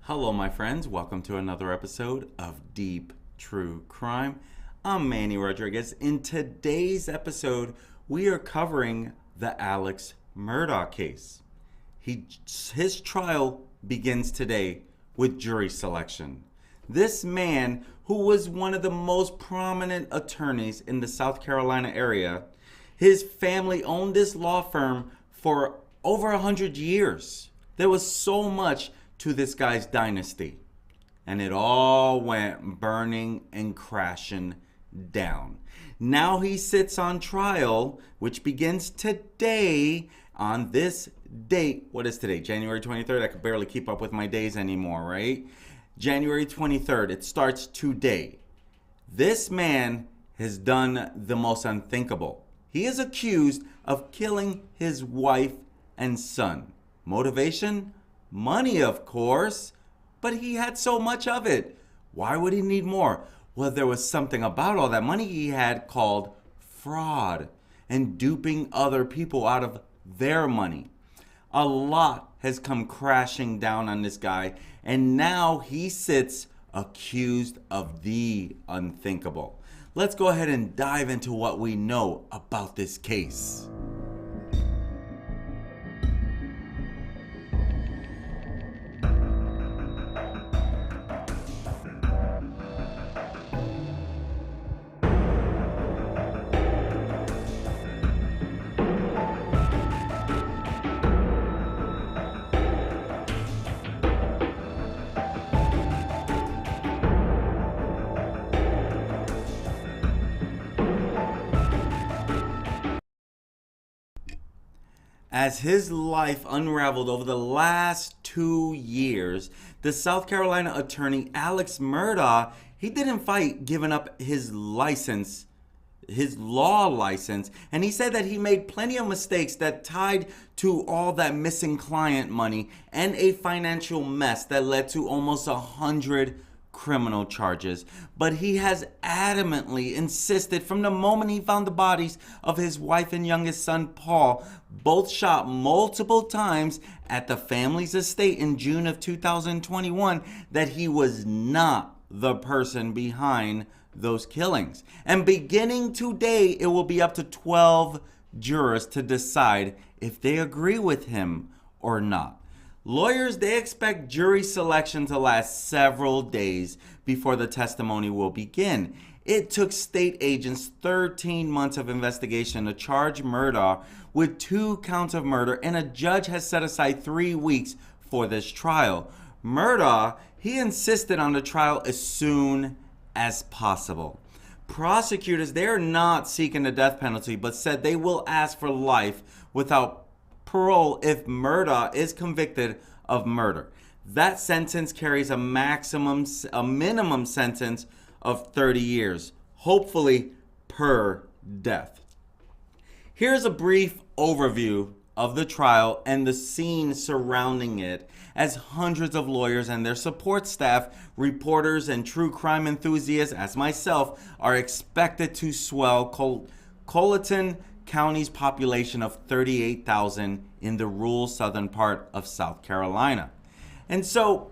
Hello, my friends. Welcome to another episode of Deep True Crime. I'm Manny Rodriguez. In today's episode, we are covering the Alex Murdaugh case. His trial begins today with jury selection. This man, who was one of the most prominent attorneys in the South Carolina area, his family owned this law firm for over 100 years. There was so much to this guy's dynasty, and it all went burning and crashing down. Now he sits on trial, which begins today on this date. What is today? January 23rd? I could barely keep up with my days anymore, right? January 23rd. It starts today. This man has done the most unthinkable. He is accused of killing his wife and son. Motivation? Money, of course, but he had so much of it. Why would he need more? Well, there was something about all that money he had called fraud and duping other people out of their money. A lot has come crashing down on this guy, and now he sits accused of the unthinkable. Let's go ahead and dive into what we know about this case. As his life unraveled over the last 2 years, the South Carolina attorney Alex Murdaugh, he didn't fight giving up his license, his law license, and he said that he made plenty of mistakes that tied to all that missing client money and a financial mess that led to almost 100 criminal charges. But he has adamantly insisted from the moment he found the bodies of his wife and youngest son Paul, both shot multiple times at the family's estate in June of 2021, that he was not the person behind those killings. And beginning today, it will be up to 12 jurors to decide if they agree with him or not. Lawyers, they expect jury selection to last several days before the testimony will begin. It took state agents 13 months of investigation to charge Murdaugh with 2 counts of murder, and a judge has set aside 3 weeks for this trial. Murdaugh, he insisted on the trial as soon as possible. Prosecutors, they are not seeking the death penalty, but said they will ask for life without parole if Murdaugh is convicted of murder. That sentence carries a minimum sentence of 30 years, hopefully per death. Here's a brief overview of the trial and the scene surrounding it, as hundreds of lawyers and their support staff, reporters, and true crime enthusiasts, as myself, are expected to swell Colleton County's population of 38,000 in the rural southern part of South Carolina. And so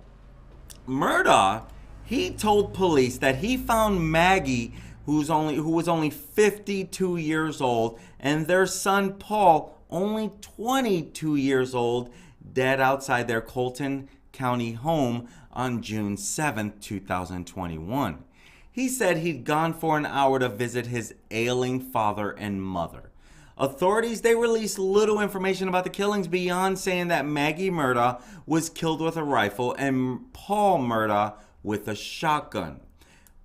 Murdaugh, he told police that he found Maggie, who was only 52 years old, and their son Paul, only 22 years old, dead outside their Colleton County home on June 7, 2021. He said he'd gone for an hour to visit his ailing father and mother. Authorities, they released little information about the killings beyond saying that Maggie Murdaugh was killed with a rifle and Paul Murdaugh with a shotgun.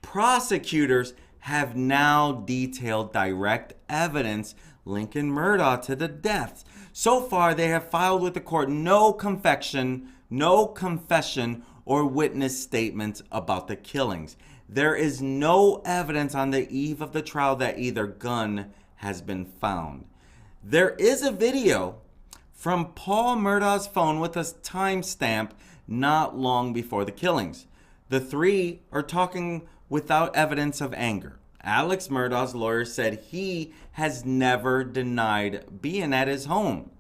Prosecutors have now detailed direct evidence linking Murdaugh to the deaths. So far, they have filed with the court no confession or witness statements about the killings. There is no evidence on the eve of the trial that either gun has been found. There is a video from Paul Murdaugh's phone with a timestamp not long before the killings. The three are talking without evidence of anger. Alex Murdaugh's lawyer said he has never denied being at his home.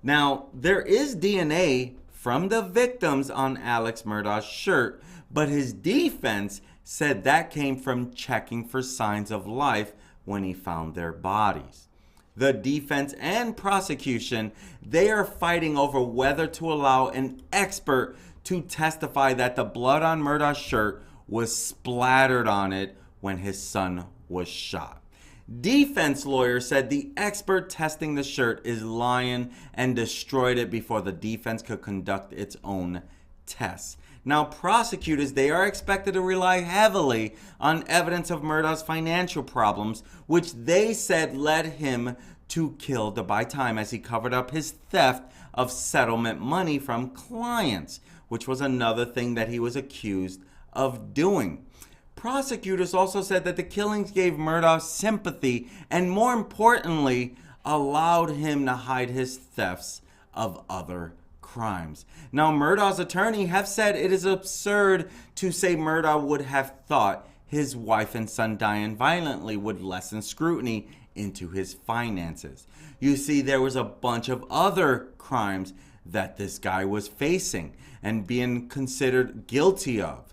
Now, there is DNA from the victims on Alex Murdaugh's shirt, but his defense said that came from checking for signs of life when he found their bodies. The defense and prosecution, they are fighting over whether to allow an expert to testify that the blood on Murdaugh's shirt was splattered on it when his son was shot. Defense lawyers said the expert testing the shirt is lying and destroyed it before the defense could conduct its own tests. Now, prosecutors, they are expected to rely heavily on evidence of Murdaugh's financial problems, which they said led him to kill to buy time as he covered up his theft of settlement money from clients, which was another thing that he was accused of doing. Prosecutors also said that the killings gave Murdaugh sympathy and, more importantly, allowed him to hide his thefts of other crimes. Now, Murdaugh's attorney have said it is absurd to say Murdaugh would have thought his wife and son dying violently would lessen scrutiny into his finances. You see, there was a bunch of other crimes that this guy was facing and being considered guilty of.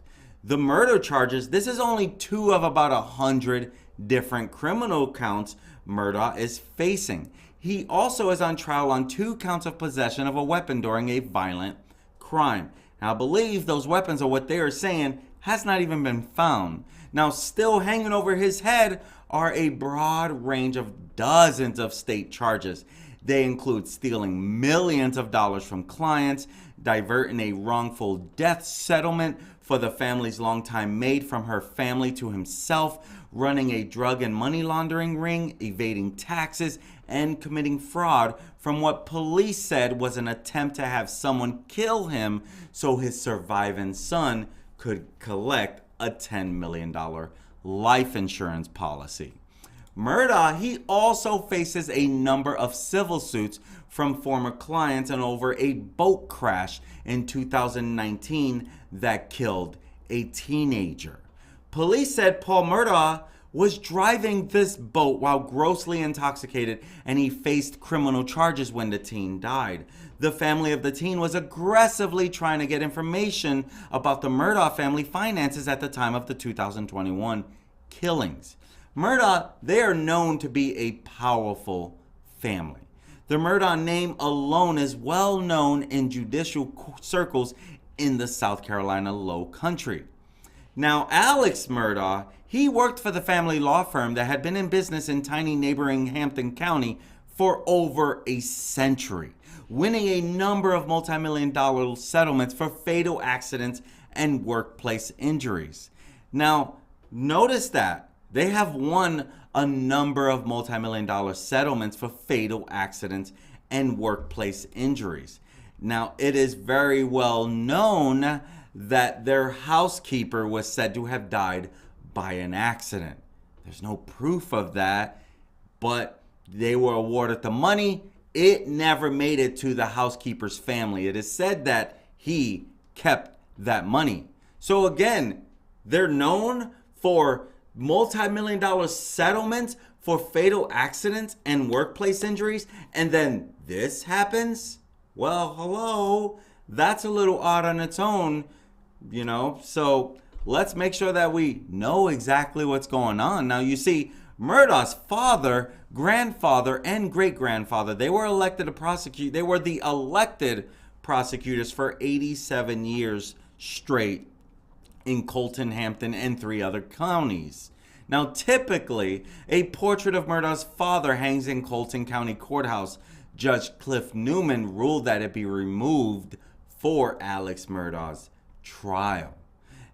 The murder charges, this is only 2 of about 100 different criminal counts Murdaugh is facing. He also is on trial on 2 counts of possession of a weapon during a violent crime. Now, I believe those weapons are what they are saying has not even been found. Now, still hanging over his head are a broad range of dozens of state charges. They include stealing millions of dollars from clients, diverting a wrongful death settlement for the family's longtime maid from her family to himself, running a drug and money laundering ring, evading taxes, and committing fraud from what police said was an attempt to have someone kill him so his surviving son could collect a $10 million life insurance policy. Murdaugh, he also faces a number of civil suits from former clients and over a boat crash in 2019 that killed a teenager. Police said Paul Murdaugh was driving this boat while grossly intoxicated, and he faced criminal charges when the teen died. The family of the teen was aggressively trying to get information about the Murdaugh family finances at the time of the 2021 killings. Murdaugh, they are known to be a powerful family. The Murdaugh name alone is well known in judicial circles in the South Carolina Low Country. Now, Alex Murdaugh, he worked for the family law firm that had been in business in tiny neighboring Hampton County for over a century, winning a number of multi-million-dollar settlements for fatal accidents and workplace injuries. Now, notice that they have won a number of multi-million-dollar settlements for fatal accidents and workplace injuries. Now, it is very well known that their housekeeper was said to have died by an accident. There's no proof of that, but they were awarded the money. It never made it to the housekeeper's family. It is said that he kept that money. So again, they're known for multi-million-dollar settlements for fatal accidents and workplace injuries, and then this happens? Well, hello, that's a little odd on its own, you know, so let's make sure that we know exactly what's going on. Now, you see, Murdaugh's father, grandfather, and great-grandfather, they were elected to prosecute. They were the elected prosecutors for 87 years straight in Colton, Hampton, and 3 other counties. Now, typically, a portrait of Murdaugh's father hangs in Colleton County Courthouse. Judge Cliff Newman ruled that it be removed for Alex Murdaugh's trial.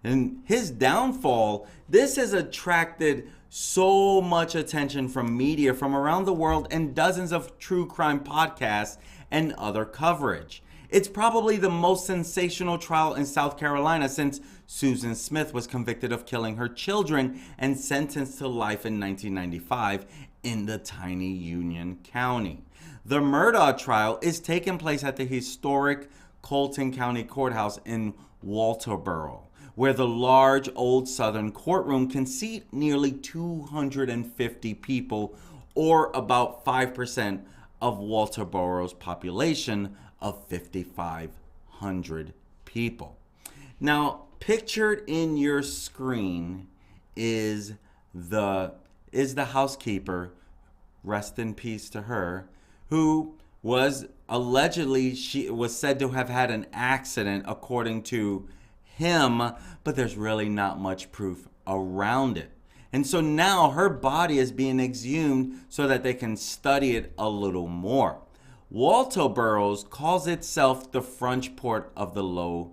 And his downfall, this has attracted so much attention from media from around the world and dozens of true crime podcasts and other coverage. It's probably the most sensational trial in South Carolina since Susan Smith was convicted of killing her children and sentenced to life in 1995 in the tiny Union County. The Murdaugh trial is taking place at the historic Colleton County Courthouse in Walterboro, where the large old southern courtroom can seat nearly 250 people, or about 5% of Walterboro's population of 5,500. people. Now, pictured in your screen is the housekeeper, rest in peace to her, who was allegedly, she was said to have had an accident according to him, but there's really not much proof around it. And so now her body is being exhumed so that they can study it a little more. Walterboro calls itself the French porch of the Low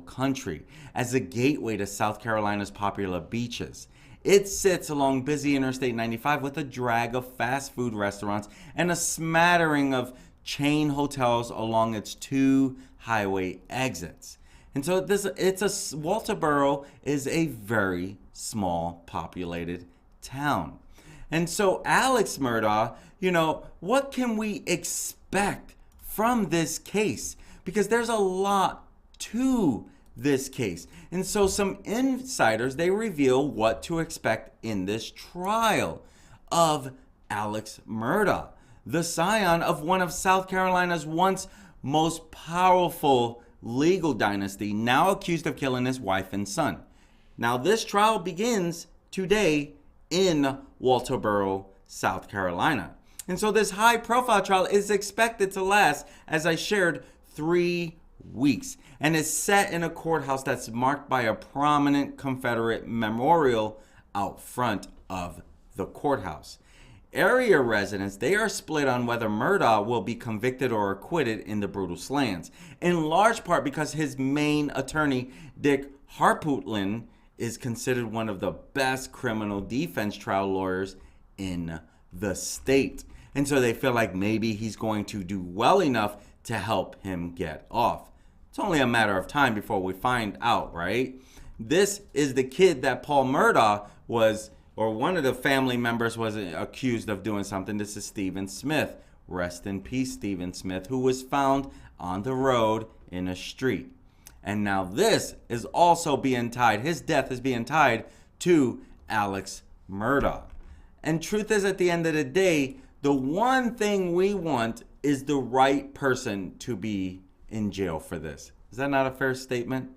Country as a gateway to South Carolina's popular beaches. It sits along busy Interstate 95 with a drag of fast food restaurants and a smattering of chain hotels along its 2 highway exits. And so Walterboro is a very small populated town. And so Alex Murdaugh, what can we expect from this case? Because there's a lot to this case. And so some insiders, they reveal what to expect in this trial of Alex Murdaugh, the scion of one of South Carolina's once most powerful legal dynasty, now accused of killing his wife and son. Now, this trial begins today in Walterboro, South Carolina. And so this high-profile trial is expected to last, as I shared, 3 weeks, and is set in a courthouse that's marked by a prominent Confederate memorial out front of the courthouse. Area residents, they are split on whether Murdaugh will be convicted or acquitted in the brutal slayings, in large part because his main attorney, Dick Harpootlian, is considered one of the best criminal defense trial lawyers in the state. And so they feel like maybe he's going to do well enough to help him get off. It's only a matter of time before we find out, right? This is the kid that Paul Murdaugh was, or one of the family members was accused of doing something. This is Stephen Smith. Rest in peace, Stephen Smith, who was found on the road in a street. And now this is also being tied, his death is being tied to Alex Murdaugh. And truth is, at the end of the day, the one thing we want is the right person to be in jail for this. Is that not a fair statement?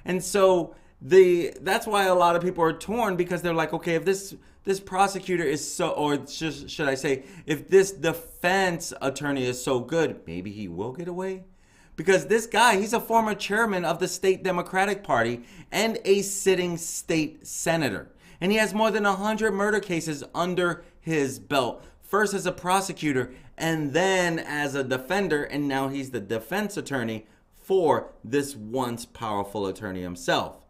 And so that's why a lot of people are torn, because they're like, okay, if this prosecutor is so, or should I say, if this defense attorney is so good, maybe he will get away? Because this guy, he's a former chairman of the state Democratic Party and a sitting state senator. And he has more than 100 murder cases under his belt. First as a prosecutor and then as a defender. And now he's the defense attorney for this once powerful attorney himself.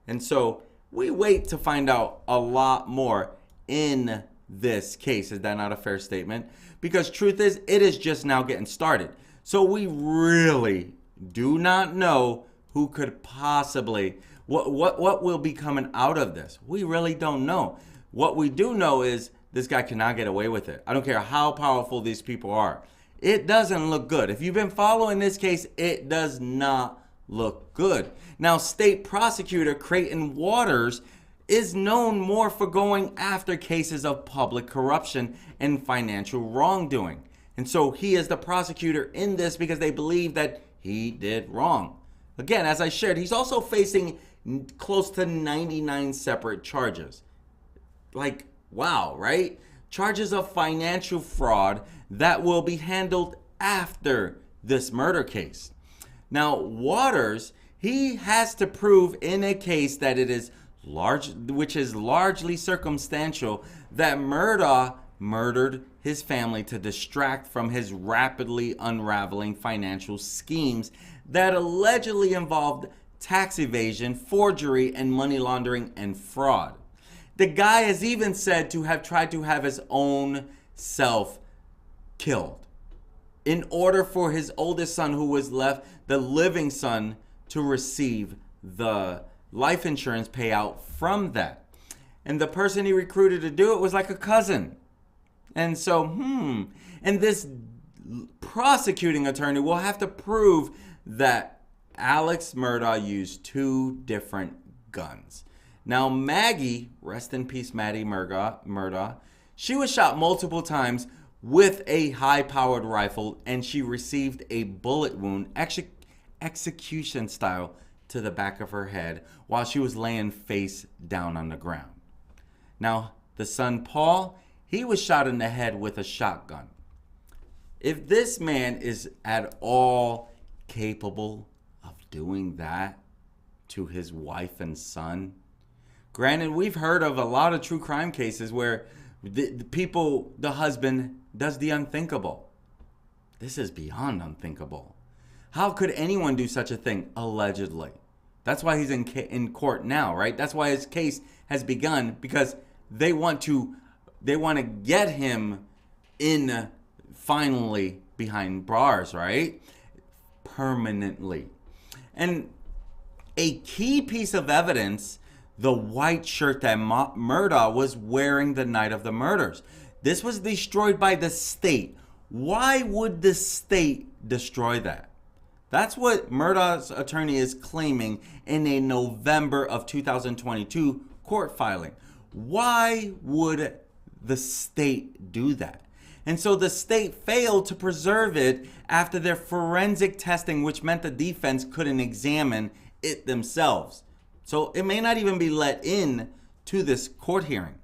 And so we wait to find out a lot more in this case. Is that not a fair statement? Because truth is, it is just now getting started. So we really do not know who could possibly, what will be coming out of this. We really don't know. What we do know is this guy cannot get away with it. I don't care how powerful these people are. It doesn't look good. If you've been following this case, it does not look good. Now, state prosecutor Creighton Waters is known more for going after cases of public corruption and financial wrongdoing. And so he is the prosecutor in this because they believe that he did wrong. Again, as I shared, he's also facing close to 99 separate charges. Like, wow, right? Charges of financial fraud that will be handled after this murder case. Now, Waters, he has to prove in a case that it is which is largely circumstantial, that Murdaugh murdered his family to distract from his rapidly unraveling financial schemes that allegedly involved tax evasion, forgery, and money laundering and fraud. The guy is even said to have tried to have his own self killed in order for his oldest son, who was left, the living son, to receive the life insurance payout from that. And the person he recruited to do it was like a cousin. And so, and this prosecuting attorney will have to prove that Alex Murdaugh used 2 different guns. Now, Maggie, rest in peace, Maddie Murdaugh, she was shot multiple times with a high-powered rifle, and she received a bullet wound, execution style, to the back of her head while she was laying face down on the ground. Now, the son Paul, he was shot in the head with a shotgun. If this man is at all capable of doing that to his wife and son, granted, we've heard of a lot of true crime cases where the husband does the unthinkable. This is beyond unthinkable. How could anyone do such a thing? Allegedly. That's why he's in court now, right? That's why his case has begun, because they want to get him in finally behind bars, right? Permanently. And a key piece of evidence, the white shirt that Murdaugh was wearing the night of the murders. This was destroyed by the state. Why would the state destroy that? That's what Murdaugh's attorney is claiming in a November of 2022 court filing. Why would the state do that? And so the state failed to preserve it after their forensic testing, which meant the defense couldn't examine it themselves. So it may not even be let in to this court hearing.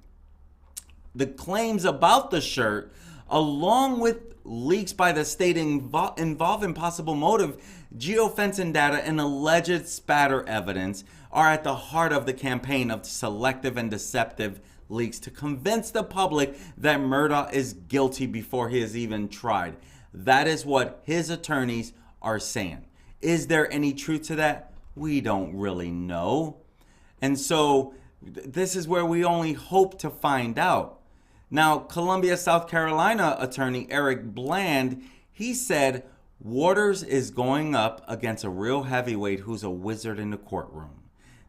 The claims about the shirt, along with leaks by the state involving possible motive, geofencing data, and alleged spatter evidence, are at the heart of the campaign of selective and deceptive leaks to convince the public that Murdaugh is guilty before he is even tried. That is what his attorneys are saying. Is there any truth to that? We don't really know. And so this is where we only hope to find out. Now, Columbia, South Carolina attorney Eric Bland, he said Waters is going up against a real heavyweight who's a wizard in the courtroom.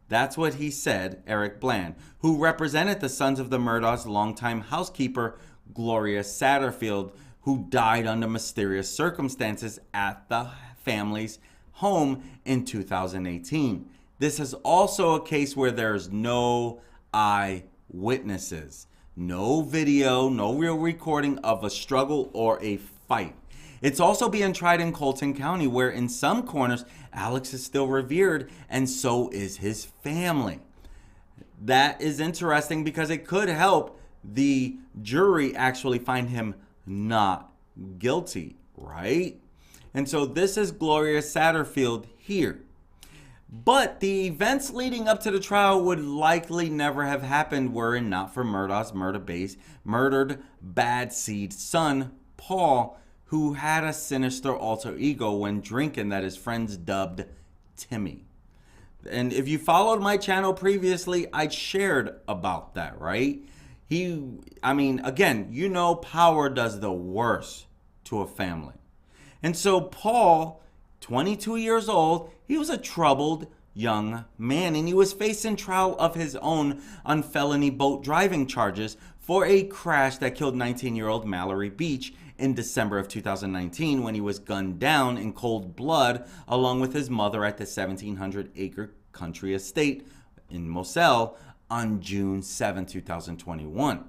That's what he said, Eric Bland, who represented the sons of the Murdaugh's longtime housekeeper, Gloria Satterfield, who died under mysterious circumstances at the family's home in 2018. This is also a case where there's no eyewitnesses, no video, no real recording of a struggle or a fight. It's also being tried in Colleton County, where in some corners, Alex is still revered, and so is his family. That is interesting because it could help the jury actually find him not guilty, right? And so this is Gloria Satterfield here. But the events leading up to the trial would likely never have happened were it not for Murdaugh's murdered bad seed son, Paul, who had a sinister alter ego when drinking that his friends dubbed Timmy. And if you followed my channel previously, I shared about that, right? Again, you know, power does the worst to a family. And so Paul, 22 years old, he was a troubled young man, and he was facing trial of his own on felony boat driving charges for a crash that killed 19-year-old Mallory Beach in December of 2019 when he was gunned down in cold blood along with his mother at the 1,700-acre country estate in Moselle on June 7, 2021.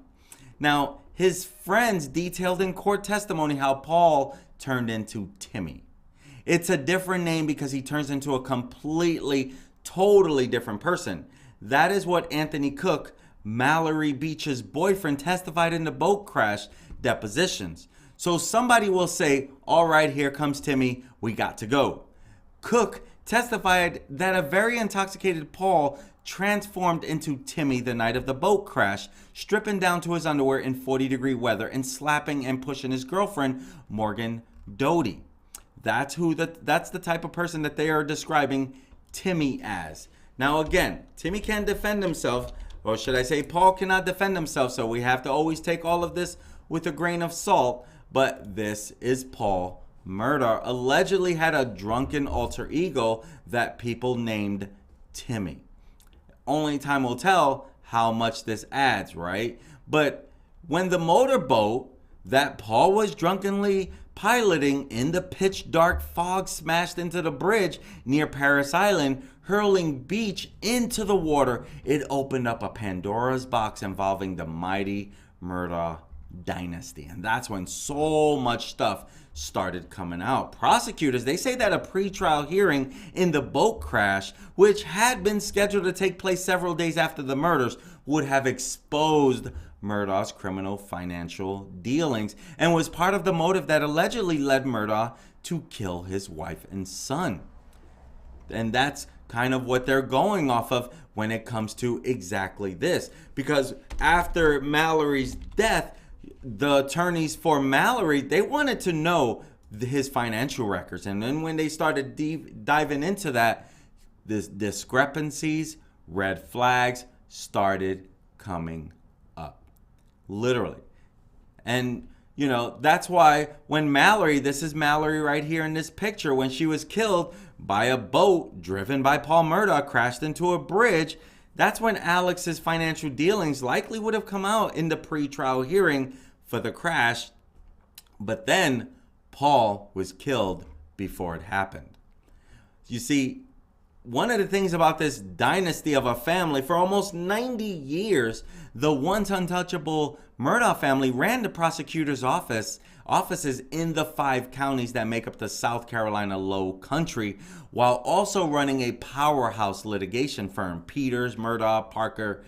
Now, his friends detailed in court testimony how Paul turned into Timmy. It's a different name because he turns into a totally different person. That is what Anthony Cook, Mallory Beach's boyfriend, testified in the boat crash depositions. So somebody will say, all right, here comes Timmy, we got to go. Cook testified that a very intoxicated Paul transformed into Timmy the night of the boat crash, stripping down to his underwear in 40-degree weather and slapping and pushing his girlfriend, Morgan Doty. That's the type of person that they are describing Timmy as. Now again, Timmy can't defend himself, or should I say Paul cannot defend himself, so we have to always take all of this with a grain of salt. But this is Paul Murdaugh, allegedly had a drunken alter ego that people named Timmy. Only time will tell how much this adds, right? But when the motorboat that Paul was drunkenly piloting in the pitch dark fog smashed into the bridge near Paris Island, hurling Beach into the water, it opened up a Pandora's box involving the mighty Murdaugh Dynasty. And that's when so much stuff started coming out. Prosecutors, they say that a pretrial hearing in the boat crash, which had been scheduled to take place several days after the murders, would have exposed Murdaugh's criminal financial dealings and was part of the motive that allegedly led Murdaugh to kill his wife and son. And that's kind of what they're going off of when it comes to exactly this. Because after Mallory's death, the attorneys for Mallory, they wanted to know his financial records. And then when they started diving into that, the discrepancies, red flags started coming up. Literally. And, you know, that's why when Mallory, this is Mallory right here in this picture, when she was killed by a boat driven by Paul Murdaugh, crashed into a bridge, that's when Alex's financial dealings likely would have come out in the pretrial hearing for the crash. But then Paul was killed before it happened. You see, one of the things about this dynasty of a family, for almost 90 years, the once untouchable Murdaugh family ran the prosecutor's offices in the 5 counties that make up the South Carolina Low Country, while also running a powerhouse litigation firm, Peters, Murdaugh, Parker,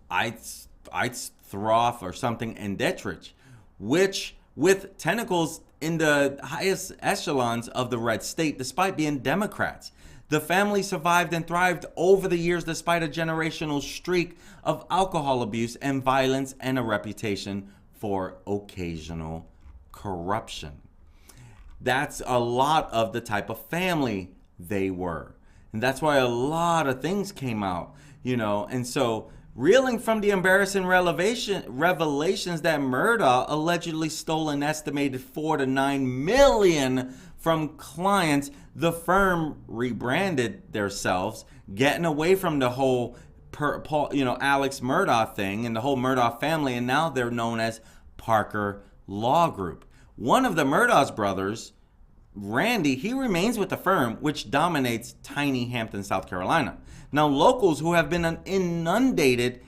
Throff or something, and Detrich, which with tentacles in the highest echelons of the red state, despite being Democrats. The family survived and thrived over the years despite a generational streak of alcohol abuse and violence and a reputation for occasional corruption. That's a lot of the type of family they were. And that's why a lot of things came out, you know. And so, reeling from the embarrassing revelations that Murdaugh allegedly stole an estimated $4 to $9 million from clients, the firm rebranded themselves, getting away from the whole Alex Murdaugh thing and the whole Murdaugh family, and now they're known as Parker Law Group. One of the Murdaugh's brothers, Randy, he remains with the firm, which dominates tiny Hampton, South Carolina. Now, locals who have been inundated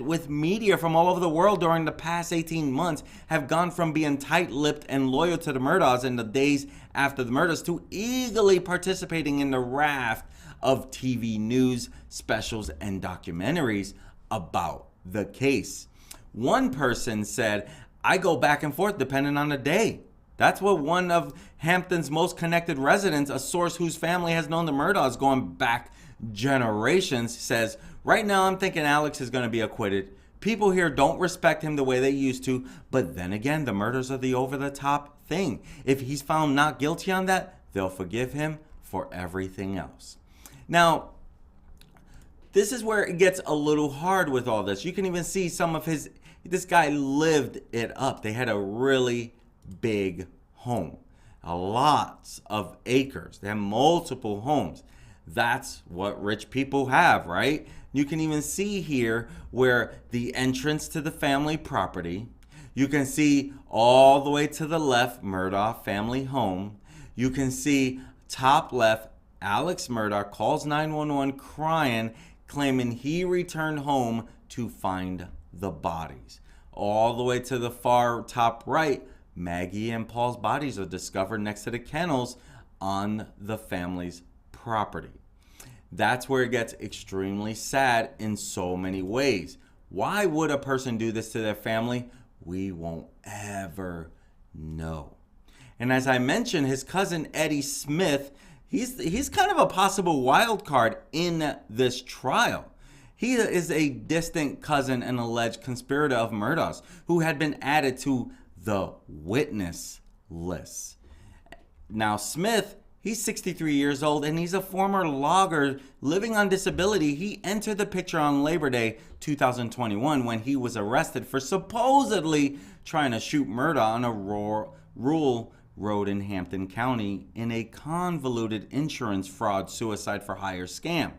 with media from all over the world during the past 18 months have gone from being tight-lipped and loyal to the Murdaughs in the days after the murders to eagerly participating in the raft of TV news specials and documentaries about the case. One person said, "I go back and forth depending on the day." That's what one of Hampton's most connected residents, a source whose family has known the Murdaughs going back generations, says, "Right now I'm thinking Alex is going to be acquitted. People here don't respect him the way they used to, but then again, the murders are the over-the-top thing. If he's found not guilty on that, they'll forgive him for everything else." Now, this is where it gets a little hard with all this. You can even see some of this guy lived it up. They had a really big home, a lot of acres. They have multiple homes. That's what rich people have, right? You can even see here where the entrance to the family property, you can see all the way to the left, Murdaugh family home. You can see top left, Alex Murdaugh calls 911 crying, claiming he returned home to find the bodies. All the way to the far top right, Maggie and Paul's bodies are discovered next to the kennels on the family's property. That's where it gets extremely sad in so many ways. Why would a person do this to their family? We won't ever know. And as I mentioned, his cousin Eddie Smith, he's kind of a possible wild card in this trial. He is a distant cousin and alleged conspirator of Murdaugh's who had been added to the witness list. Now, Smith, he's 63 years old and he's a former logger living on disability. He entered the picture on Labor Day 2021 when he was arrested for supposedly trying to shoot Murdaugh on a rural road in Hampton County in a convoluted insurance fraud suicide for hire scam.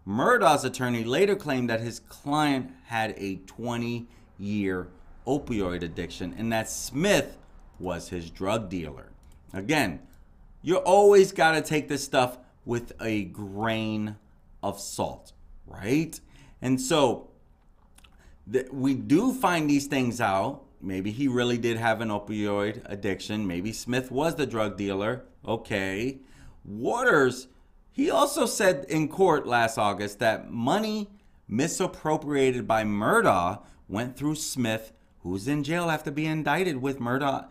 Murdaugh's attorney later claimed that his client had a 20-year opioid addiction and that Smith was his drug dealer. Again, you always got to take this stuff with a grain of salt, right? And so we do find these things out, maybe he really did have an opioid addiction. Maybe Smith was the drug dealer. Okay. Waters, he also said in court last August that money misappropriated by Murdaugh went through Smith, who's in jail after being indicted with Murdaugh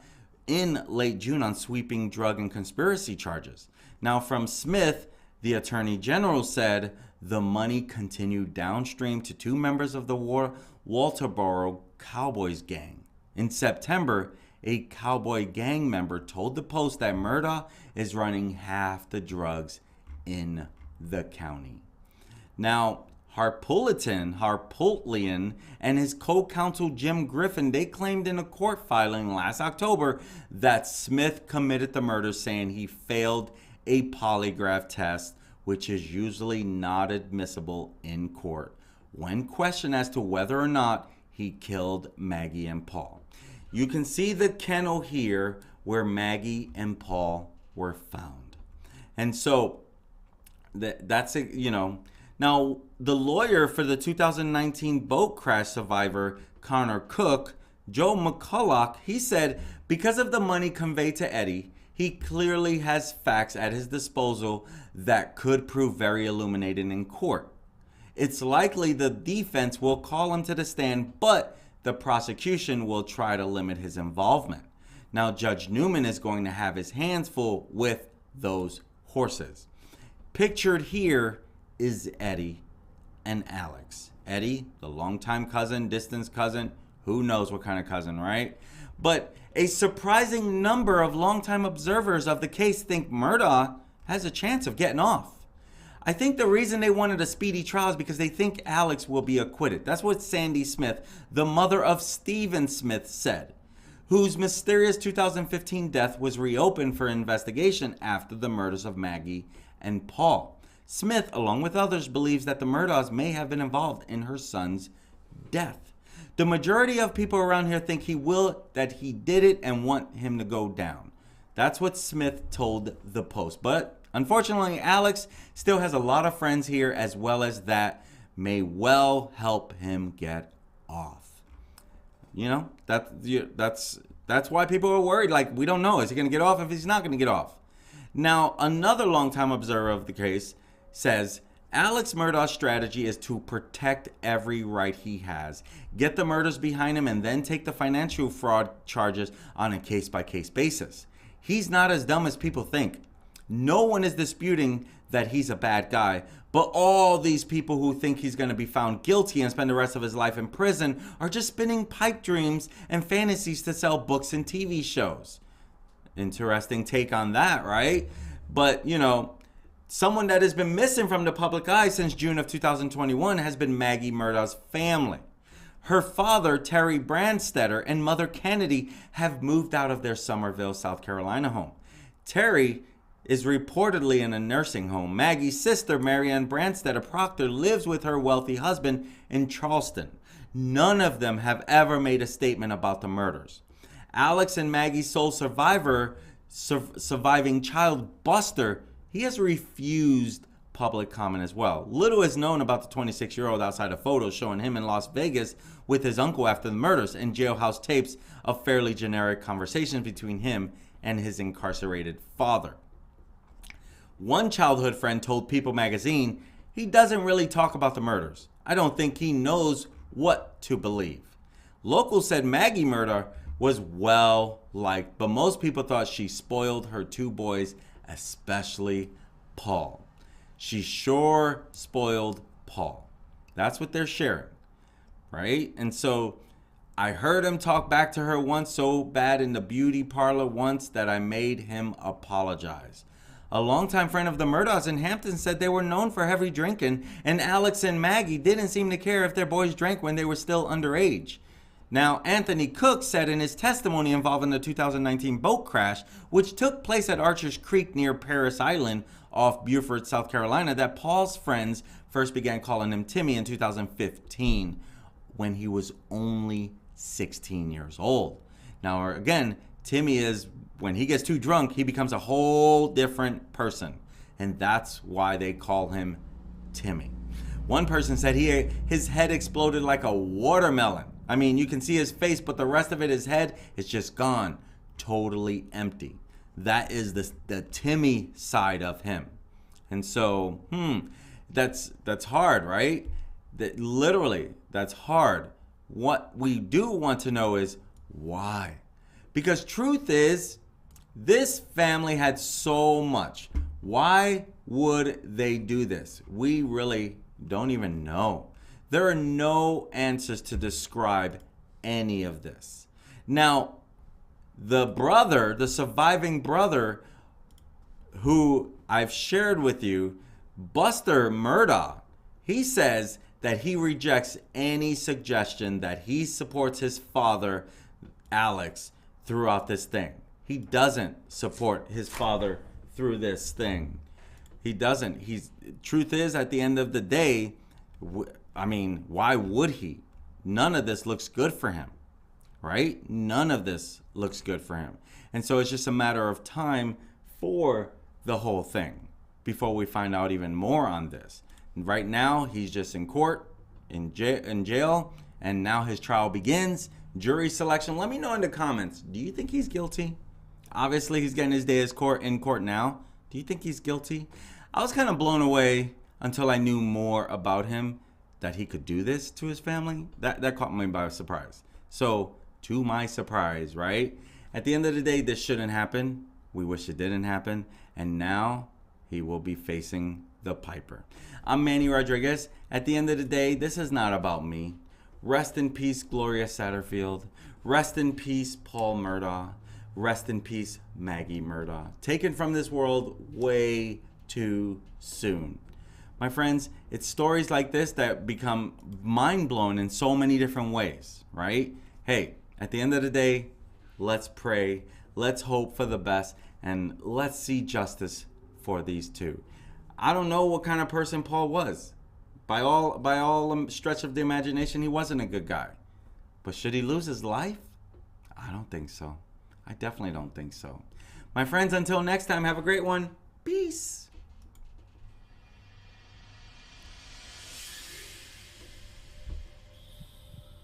in late June on sweeping drug and conspiracy charges. Now, from Smith, the attorney general said the money continued downstream to two members of the Walterboro Cowboys gang. In September, a cowboy gang member told the Post that Murdaugh is running half the drugs in the county. Now, Harpootlian and his co-counsel Jim Griffin, they claimed in a court filing last October that Smith committed the murder, saying he failed a polygraph test, which is usually not admissible in court, when questioned as to whether or not he killed Maggie and Paul. You can see the kennel here where Maggie and Paul were found. And so that's it, you know. Now, the lawyer for the 2019 boat crash survivor, Connor Cook, Joe McCulloch, he said because of the money conveyed to Eddie, he clearly has facts at his disposal that could prove very illuminating in court. It's likely the defense will call him to the stand, but the prosecution will try to limit his involvement. Now, Judge Newman is going to have his hands full with those horses. Pictured here is Eddie and Alex. Eddie, the longtime cousin, distance cousin, who knows what kind of cousin, right? But a surprising number of longtime observers of the case think Murdaugh has a chance of getting off. I think the reason they wanted a speedy trial is because they think Alex will be acquitted. That's what Sandy Smith, the mother of Stephen Smith, said, whose mysterious 2015 death was reopened for investigation after the murders of Maggie and Paul. Smith, along with others, believes that the Murdaughs may have been involved in her son's death. The majority of people around here think that he did it and want him to go down. That's what Smith told the Post. But unfortunately, Alex still has a lot of friends here, as well as that may well help him get off. You know, that's why people are worried. Like, we don't know. Is he going to get off if he's not going to get off? Now, another longtime observer of the case says Alex Murdaugh's strategy is to protect every right he has, get the murders behind him, and then take the financial fraud charges on a case-by-case basis. He's not as dumb as people think. No one is disputing that he's a bad guy, but all these people who think he's going to be found guilty and spend the rest of his life in prison are just spinning pipe dreams and fantasies to sell books and TV shows. Interesting take on that, right? But, you know, someone that has been missing from the public eye since June of 2021 has been Maggie Murdaugh's family. Her father, Terry Brandstetter, and mother Kennedy have moved out of their Somerville, South Carolina home. Terry is reportedly in a nursing home. Maggie's sister, Marianne Brandstetter Proctor, lives with her wealthy husband in Charleston. None of them have ever made a statement about the murders. Alex and Maggie's sole surviving child, Buster, he has refused public comment as well. Little is known about the 26-year-old outside of photos showing him in Las Vegas with his uncle after the murders and jailhouse tapes of fairly generic conversations between him and his incarcerated father. One childhood friend told People magazine he doesn't really talk about the murders. I don't think he knows what to believe. Locals said Maggie Murdaugh was well liked, but most people thought she spoiled her two boys, especially Paul. She sure spoiled Paul. That's what they're sharing, right? And so I heard him talk back to her once so bad in the beauty parlor once that I made him apologize. A longtime friend of the Murdaughs in Hampton said they were known for heavy drinking, and Alex and Maggie didn't seem to care if their boys drank when they were still underage. Now, Anthony Cook said in his testimony involving the 2019 boat crash, which took place at Archer's Creek near Paris Island off Beaufort, South Carolina, that Paul's friends first began calling him Timmy in 2015 when he was only 16 years old. Now, again, Timmy is, when he gets too drunk, he becomes a whole different person. And that's why they call him Timmy. One person said his head exploded like a watermelon. I mean, you can see his face, but the rest of it, his head, is just gone. Totally empty. That is the Timmy side of him. And so, that's hard, right? Literally, that's hard. What we do want to know is why. Because truth is, this family had so much. Why would they do this? We really don't even know. There are no answers to describe any of this. Now, the surviving brother who I've shared with you, Buster Murdaugh, he says that he rejects any suggestion that he supports his father, Alex, throughout this thing. He doesn't support his father through this thing. He doesn't. Truth is, at the end of the day, I mean, why would he? None of this looks good for him, right? None of this looks good for him. And so it's just a matter of time for the whole thing before we find out even more on this. Right now, he's just in court, in jail, and now his trial begins. Jury selection. Let me know in the comments. Do you think he's guilty? Obviously, he's getting his day in court now. Do you think he's guilty? I was kind of blown away until I knew more about him, that he could do this to his family. That caught me by surprise. So, to my surprise, right? At the end of the day, this shouldn't happen. We wish it didn't happen. And now he will be facing the piper. I'm Manny Rodriguez. At the end of the day, this is not about me. Rest in peace, Gloria Satterfield. Rest in peace, Paul Murdaugh. Rest in peace, Maggie Murdaugh. Taken from this world way too soon. My friends, it's stories like this that become mind-blowing in so many different ways, right? Hey, at the end of the day, let's pray, let's hope for the best, and let's see justice for these two. I don't know what kind of person Paul was. By all stretch of the imagination, he wasn't a good guy. But should he lose his life? I don't think so. I definitely don't think so. My friends, until next time, have a great one. Peace.